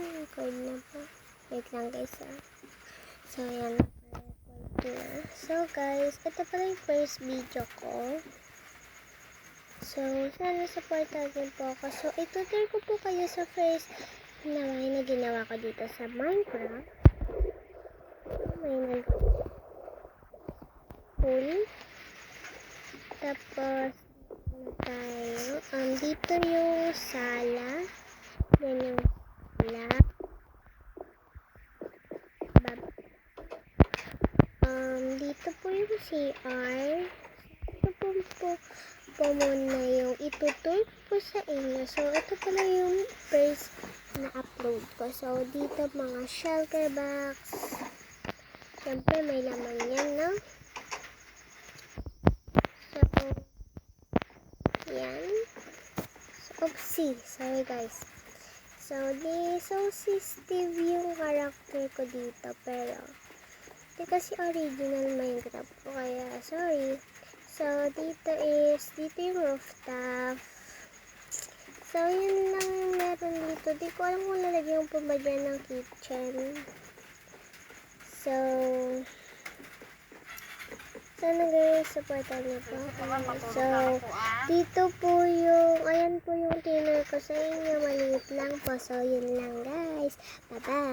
Record na po. Wait lang guys So, ayan. Record na. So, guys, ito pala yung first video ko. So, sana supportan din po ako. So, itutur ko po kayo sa first na ginawa ko dito sa Minecraft. May nag-pool. Tapos, tayo. Dito yung sala. Yan yung sala. Dito po yung CR. Ito po muna yung itutur po sa inyo. So, ito pala yung first na upload ko. So, dito mga shulker box. Siyempre, may laman yan, no? So, yan. Oopsie. Sorry, guys. So, si Steve yung character ko dito. Pero, hindi kasi original Minecraft ko. Kaya, sorry. So, dito yung rooftop. So, yun lang yung meron dito. Di ko alam kung nalagyan po ba dyan ng kitchen. So, sana guys, supportan niyo po. So, dito po yung, ayan po yung dinner ko sa inyo. Maliit lang po. So, yun lang guys. Bye-bye.